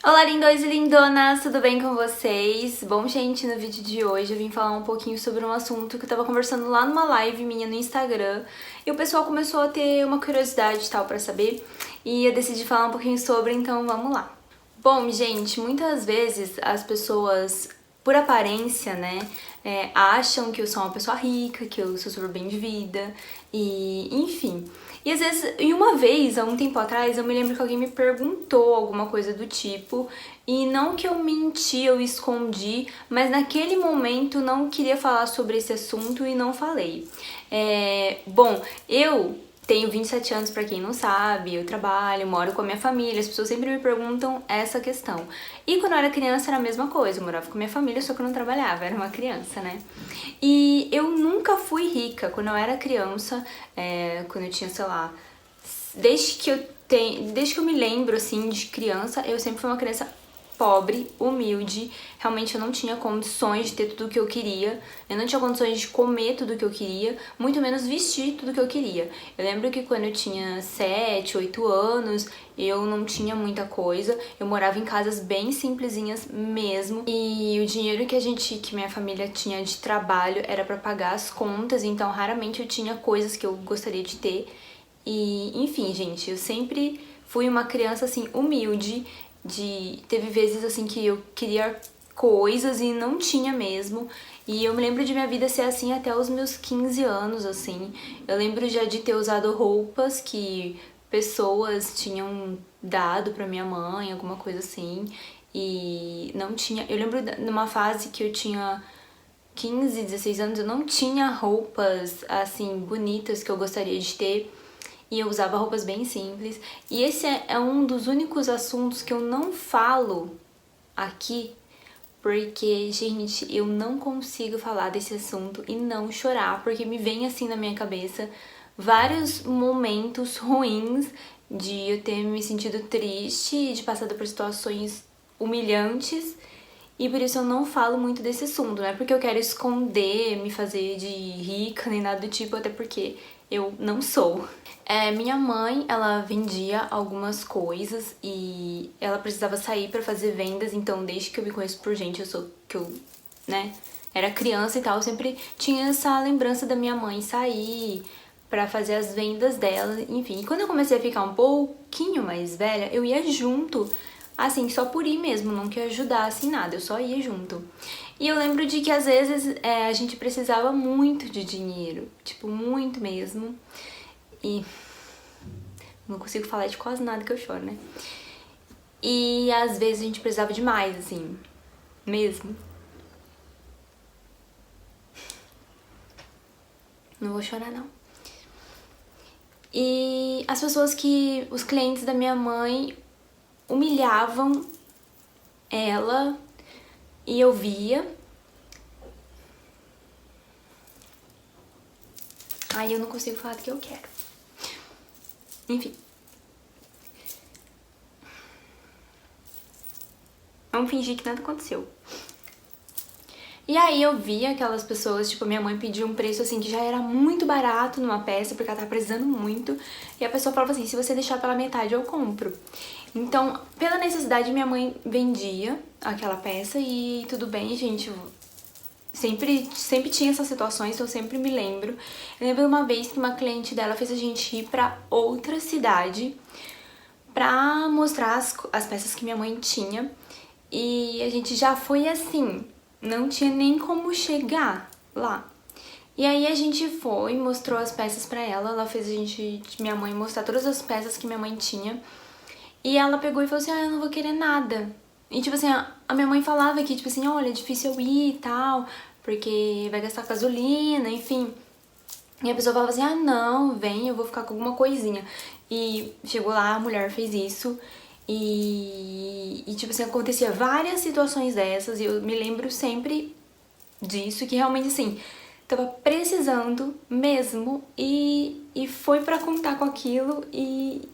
Olá, lindões e lindonas, tudo bem com vocês? Bom, gente, no vídeo de hoje eu vim falar um pouquinho sobre um assunto que eu tava conversando lá numa live minha no Instagram e o pessoal começou a ter uma curiosidade e tal pra saber e eu decidi falar um pouquinho sobre, então vamos lá. Bom, gente, muitas vezes as pessoas, por aparência, né, acham que eu sou uma pessoa rica, que eu sou super bem de vida e enfim. E às vezes, e uma vez, há um tempo atrás, eu me lembro que alguém me perguntou alguma coisa do tipo, e não que eu menti, eu escondi, mas naquele momento não queria falar sobre esse assunto e não falei. Bom, eu tenho 27 anos, pra quem não sabe, eu trabalho, moro com a minha família, as pessoas sempre me perguntam essa questão. E quando eu era criança era a mesma coisa, eu morava com a minha família, só que eu não trabalhava, era uma criança, né? E eu nunca fui rica. Quando eu era criança, quando eu tinha, sei lá, desde que eu me lembro, assim, de criança, eu sempre fui uma criança pobre, humilde. Realmente eu não tinha condições de ter tudo o que eu queria. Eu não tinha condições de comer tudo o que eu queria, muito menos vestir tudo o que eu queria. Eu lembro que quando eu tinha 7, 8 anos, eu não tinha muita coisa. Eu morava em casas bem simplesinhas mesmo. E o dinheiro que minha família tinha de trabalho era pra pagar as contas, então raramente eu tinha coisas que eu gostaria de ter. E, enfim, gente, eu sempre fui uma criança, assim, humilde, teve vezes, assim, que eu queria coisas e não tinha mesmo. E eu me lembro de minha vida ser assim até os meus 15 anos, assim. Eu lembro já de ter usado roupas que pessoas tinham dado pra minha mãe, alguma coisa assim. E não tinha... Eu lembro numa fase que eu tinha 15, 16 anos, eu não tinha roupas, assim, bonitas que eu gostaria de ter. E eu usava roupas bem simples. E esse é um dos únicos assuntos que eu não falo aqui, porque, gente, eu não consigo falar desse assunto e não chorar, porque me vem assim na minha cabeça vários momentos ruins de eu ter me sentido triste, de passar por situações humilhantes. E por isso eu não falo muito desse assunto, não é porque eu quero esconder, me fazer de rica, nem nada do tipo, até porque eu não sou. Minha mãe, ela vendia algumas coisas e ela precisava sair pra fazer vendas, então desde que eu me conheço por gente, né, era criança e tal, eu sempre tinha essa lembrança da minha mãe sair pra fazer as vendas dela, enfim. E quando eu comecei a ficar um pouquinho mais velha, eu ia junto, assim, só por ir mesmo, não que ajudasse em nada, eu só ia junto. E eu lembro de que às vezes a gente precisava muito de dinheiro, tipo, muito mesmo. E não consigo falar de quase nada que eu choro, né? E às vezes a gente precisava de mais, assim, mesmo. Não vou chorar, não. E os clientes da minha mãe humilhavam ela e eu via. Aí eu não consigo falar do que eu quero. Enfim. Vamos fingir que nada aconteceu. E aí eu via aquelas pessoas, tipo, minha mãe pedia um preço assim que já era muito barato numa peça, porque ela tava precisando muito, e a pessoa falava assim, se você deixar pela metade eu compro. Então, pela necessidade, minha mãe vendia aquela peça e tudo bem, gente, sempre tinha essas situações, então eu sempre me lembro. Eu lembro uma vez que uma cliente dela fez a gente ir pra outra cidade pra mostrar as peças que minha mãe tinha, e a gente já foi assim, não tinha nem como chegar lá. E aí a gente foi, mostrou as peças pra ela, ela fez minha mãe mostrar todas as peças que minha mãe tinha. E ela pegou e falou assim, eu não vou querer nada. E tipo assim, a minha mãe falava que, tipo assim, olha, é difícil eu ir e tal, porque vai gastar gasolina, enfim. E a pessoa falava assim, não, vem, eu vou ficar com alguma coisinha. E chegou lá, a mulher fez isso. E tipo assim, acontecia várias situações dessas e eu me lembro sempre disso, que realmente assim, tava precisando mesmo e foi pra contar com aquilo e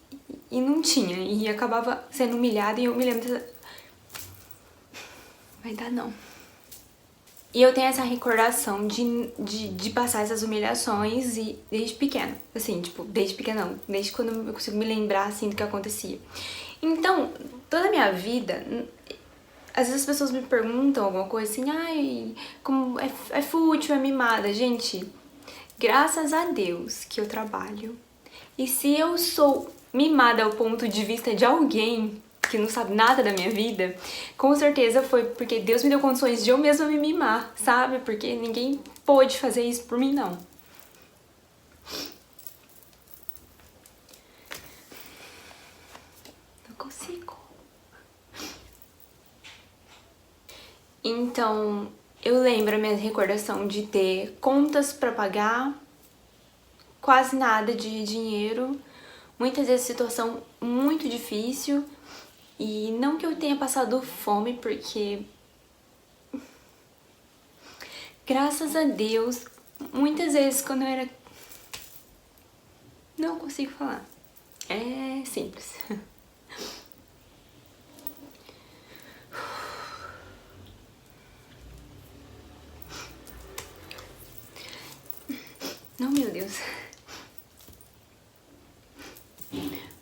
não tinha. E acabava sendo humilhada e eu me lembro dessa... Vai dar não. E eu tenho essa recordação de passar essas humilhações e desde pequena. Assim, tipo, desde pequena não. Desde quando eu consigo me lembrar, assim, do que acontecia. Então, toda a minha vida, às vezes as pessoas me perguntam alguma coisa assim, ai, como é fútil, é mimada. Gente, graças a Deus que eu trabalho. E se eu sou mimada ao ponto de vista de alguém que não sabe nada da minha vida, com certeza foi porque Deus me deu condições de eu mesma me mimar, sabe? Porque ninguém pôde fazer isso por mim, não. Não consigo. Então, eu lembro a minha recordação de ter contas pra pagar, quase nada de dinheiro, muitas vezes situação muito difícil, e não que eu tenha passado fome, porque graças a Deus, muitas vezes quando eu era... Não consigo falar. É simples. Não, meu Deus.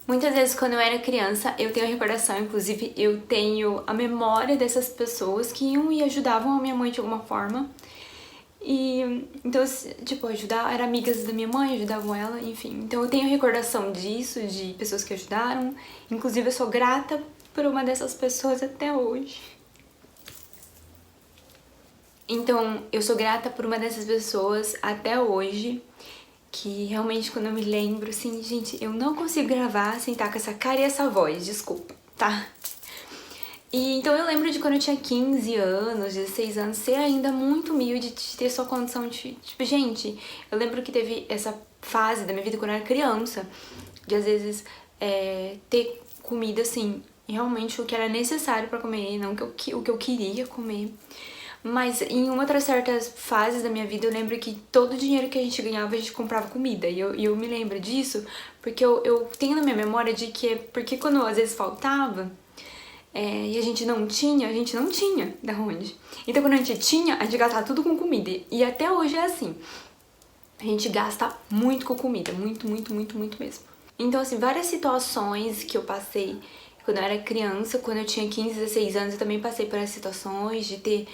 Muitas vezes quando eu era criança, eu tenho a recordação, inclusive eu tenho a memória dessas pessoas que iam e ajudavam a minha mãe de alguma forma. E então, tipo, ajudar, eram amigas da minha mãe, ajudavam ela, enfim. Então eu tenho recordação disso, de pessoas que ajudaram. Inclusive eu sou grata por uma dessas pessoas até hoje. Então eu sou grata por uma dessas pessoas até hoje, que realmente quando eu me lembro, assim, gente, eu não consigo gravar sem estar com essa cara e essa voz, desculpa, tá? E então eu lembro de quando eu tinha 15 anos, 16 anos, ser ainda muito humilde, de ter sua condição de... Tipo, gente, eu lembro que teve essa fase da minha vida quando eu era criança, de às vezes ter comida, assim, realmente o que era necessário pra comer, não o que eu queria comer. Mas em uma das certas fases da minha vida, eu lembro que todo o dinheiro que a gente ganhava, a gente comprava comida. E eu me lembro disso porque eu tenho na minha memória de que... Porque quando às vezes faltava... e a gente não tinha da onde. Então quando a gente tinha, a gente gastava tudo com comida. E até hoje é assim. A gente gasta muito com comida, muito, muito, muito, muito mesmo. Então assim, várias situações que eu passei quando eu era criança, quando eu tinha 15, 16 anos, eu também passei por essas situações de ter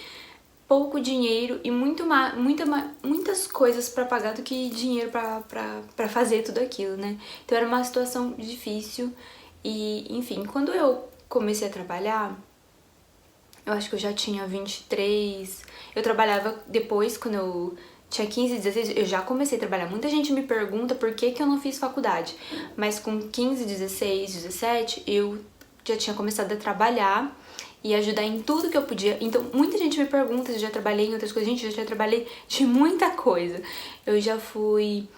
pouco dinheiro e muitas coisas pra pagar do que dinheiro pra fazer tudo aquilo, né? Então era uma situação difícil e, enfim, quando eu comecei a trabalhar, eu acho que eu já tinha 23, eu trabalhava depois, quando eu tinha 15, 16, eu já comecei a trabalhar. Muita gente me pergunta por que eu não fiz faculdade, mas com 15, 16, 17, eu já tinha começado a trabalhar e ajudar em tudo que eu podia. Então, muita gente me pergunta se eu já trabalhei em outras coisas. Gente, eu já trabalhei de muita coisa. Eu já fui...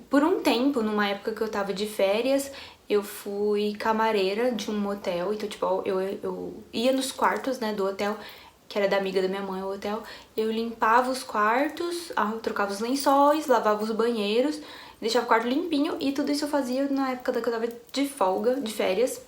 por um tempo, numa época que eu tava de férias, eu fui camareira de um motel. Então, tipo, eu ia nos quartos, né, do hotel, que era da amiga da minha mãe, o hotel. Eu limpava os quartos, trocava os lençóis, lavava os banheiros, deixava o quarto limpinho. E tudo isso eu fazia na época que eu tava de folga, de férias.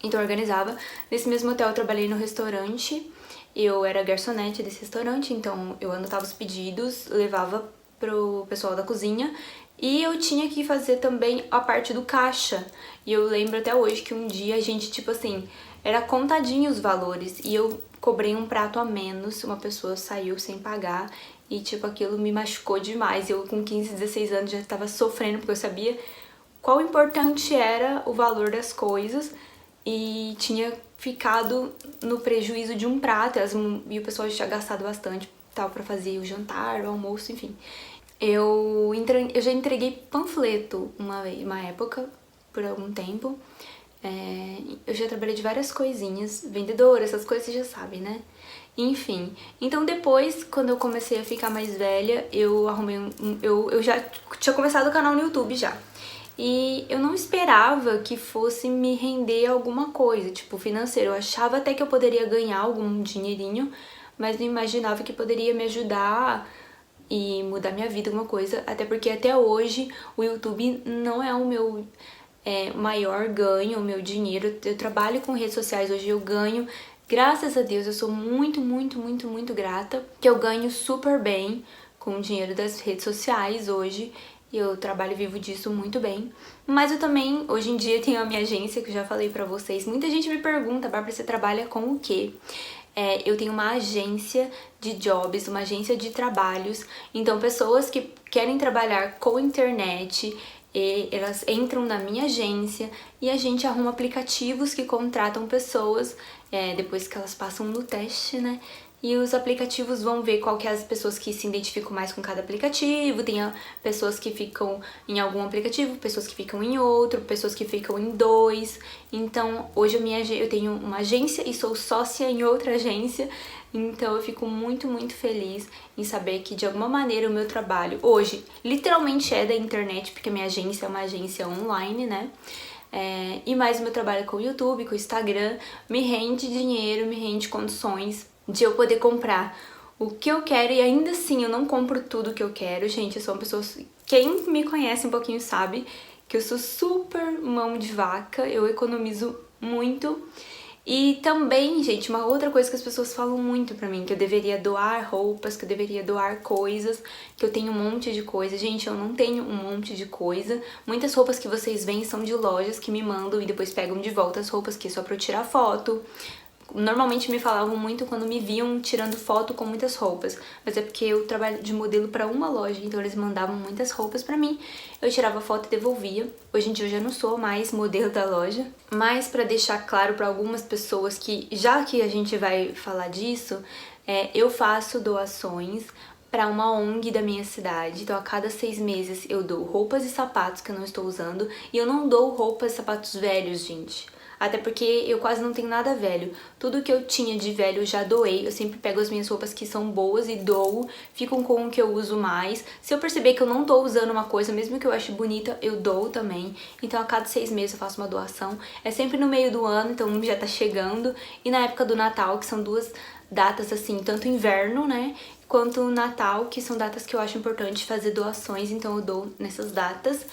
Então eu organizava. Nesse mesmo hotel eu trabalhei no restaurante, eu era garçonete desse restaurante, então eu anotava os pedidos, levava pro pessoal da cozinha e eu tinha que fazer também a parte do caixa. E eu lembro até hoje que um dia a gente, tipo assim, era contadinho os valores e eu cobrei um prato a menos, uma pessoa saiu sem pagar e tipo aquilo me machucou demais. Eu com 15, 16 anos já estava sofrendo porque eu sabia qual importante era o valor das coisas e tinha ficado no prejuízo de um prato e o pessoal já tinha gastado bastante tal pra fazer o jantar, o almoço, enfim. Eu já entreguei panfleto uma época, por algum tempo. Eu já trabalhei de várias coisinhas, vendedora, essas coisas você já sabe, né? Enfim, então depois, quando eu comecei a ficar mais velha, eu arrumei eu já tinha começado o canal no YouTube já. E eu não esperava que fosse me render alguma coisa, tipo, financeiro. Eu achava até que eu poderia ganhar algum dinheirinho, mas não imaginava que poderia me ajudar e mudar minha vida, alguma coisa. Até porque até hoje o YouTube não é o meu maior ganho, o meu dinheiro. Eu trabalho com redes sociais, hoje eu ganho. Graças a Deus, eu sou muito, muito, muito, muito grata, que eu ganho super bem com o dinheiro das redes sociais hoje. e eu trabalho e vivo disso muito bem. Mas eu também, hoje em dia, tenho a minha agência, que eu já falei pra vocês. Muita gente me pergunta, Bárbara, você trabalha com o quê? Eu tenho uma agência de jobs, uma agência de trabalhos. Então, pessoas que querem trabalhar com internet, elas entram na minha agência e a gente arruma aplicativos que contratam pessoas depois que elas passam no teste, né? E os aplicativos vão ver qual que é as pessoas que se identificam mais com cada aplicativo. Tem pessoas que ficam em algum aplicativo, pessoas que ficam em outro, pessoas que ficam em dois. Então, hoje eu tenho uma agência e sou sócia em outra agência. Então, eu fico muito, muito feliz em saber que, de alguma maneira, o meu trabalho hoje literalmente é da internet, porque a minha agência é uma agência online, né? E mais o meu trabalho com o YouTube, com o Instagram, me rende dinheiro, me rende condições de eu poder comprar o que eu quero. E ainda assim eu não compro tudo que eu quero, gente. Eu sou uma pessoa... Quem me conhece um pouquinho sabe que eu sou super mão de vaca, eu economizo muito. E também, gente, uma outra coisa que as pessoas falam muito pra mim, que eu deveria doar roupas, que eu deveria doar coisas, que eu tenho um monte de coisa. Gente, eu não tenho um monte de coisa. Muitas roupas que vocês veem são de lojas que me mandam e depois pegam de volta as roupas que é só pra eu tirar foto. Normalmente me falavam muito quando me viam tirando foto com muitas roupas, mas é porque eu trabalho de modelo pra uma loja, então eles mandavam muitas roupas pra mim, eu tirava foto e devolvia. Hoje em dia eu já não sou mais modelo da loja, mas pra deixar claro pra algumas pessoas que, já que a gente vai falar disso, eu faço doações para uma ONG da minha cidade. Então a cada 6 meses eu dou roupas e sapatos que eu não estou usando, e eu não dou roupas e sapatos velhos, gente. Até porque eu quase não tenho nada velho. Tudo que eu tinha de velho eu já doei. Eu sempre pego as minhas roupas que são boas e dou. Ficam com o que eu uso mais. Se eu perceber que eu não tô usando uma coisa, mesmo que eu ache bonita, eu dou também. Então a cada 6 meses eu faço uma doação. É sempre no meio do ano, então já tá chegando. E na época do Natal, que são 2 datas assim, tanto inverno, né, quanto Natal, que são datas que eu acho importante fazer doações. Então eu dou nessas datas.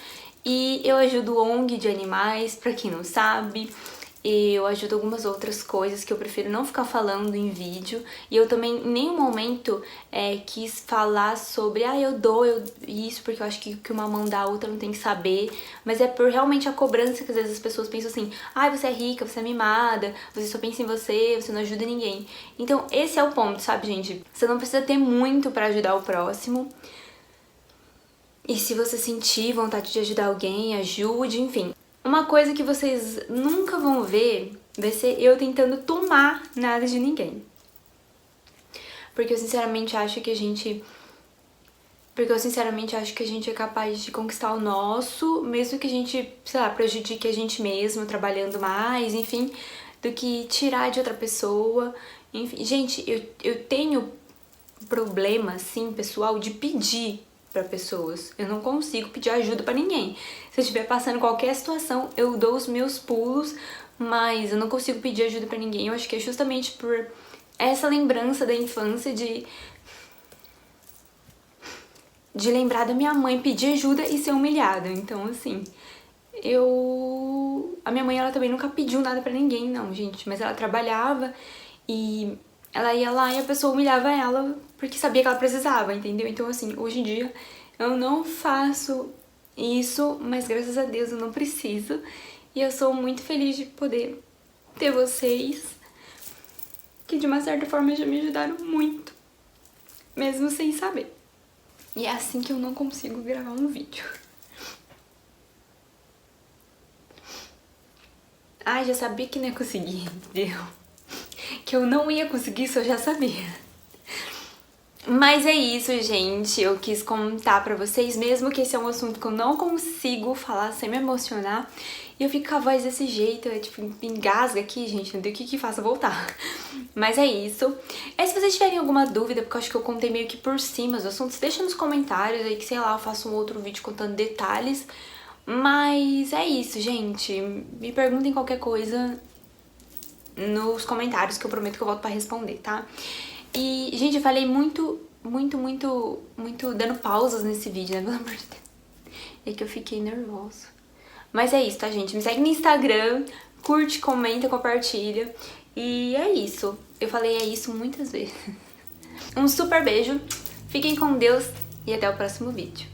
E eu ajudo ONG de animais, pra quem não sabe. E eu ajudo algumas outras coisas que eu prefiro não ficar falando em vídeo. E eu também em nenhum momento quis falar sobre eu dou isso porque eu acho que uma mão dá a outra não tem que saber. Mas é por realmente a cobrança que às vezes as pessoas pensam assim: você é rica, você é mimada, você só pensa em você não ajuda ninguém. Então esse é o ponto, sabe, gente? Você não precisa ter muito pra ajudar o próximo. E se você sentir vontade de ajudar alguém, ajude, enfim. Uma coisa que vocês nunca vão ver vai ser eu tentando tomar nada de ninguém. Porque eu sinceramente acho que a gente é capaz de conquistar o nosso, mesmo que a gente, sei lá, prejudique a gente mesmo trabalhando mais, enfim, do que tirar de outra pessoa. Enfim, gente, eu tenho problema, assim, pessoal, de pedir pra pessoas. Eu não consigo pedir ajuda pra ninguém. Se eu estiver passando qualquer situação, eu dou os meus pulos, mas eu não consigo pedir ajuda pra ninguém. Eu acho que é justamente por essa lembrança da infância de lembrar da minha mãe pedir ajuda e ser humilhada. Então, assim, a minha mãe, ela também nunca pediu nada pra ninguém, não, gente. Mas ela trabalhava e ela ia lá e a pessoa humilhava ela porque sabia que ela precisava, entendeu? Então, assim, hoje em dia eu não faço isso, mas graças a Deus eu não preciso. E eu sou muito feliz de poder ter vocês, que de uma certa forma já me ajudaram muito, mesmo sem saber. E é assim que eu não consigo gravar um vídeo. Já sabia que não ia conseguir, entendeu? Que eu não ia conseguir, isso eu já sabia. Mas é isso, gente. Eu quis contar pra vocês, mesmo que esse é um assunto que eu não consigo falar sem me emocionar. E eu fico com a voz desse jeito, tipo, engasga aqui, gente. Não sei o que faça voltar. Mas é isso. Se vocês tiverem alguma dúvida, porque eu acho que eu contei meio que por cima os assuntos, deixa nos comentários aí que, sei lá, eu faço um outro vídeo contando detalhes. Mas é isso, gente. Me perguntem qualquer coisa nos comentários, que eu prometo que eu volto pra responder, tá? E, gente, eu falei muito dando pausas nesse vídeo, né? Pelo amor de Deus. É que eu fiquei nervosa. Mas é isso, tá, gente? Me segue no Instagram, curte, comenta, compartilha. E é isso. Eu falei é isso muitas vezes. Um super beijo, fiquem com Deus e até o próximo vídeo.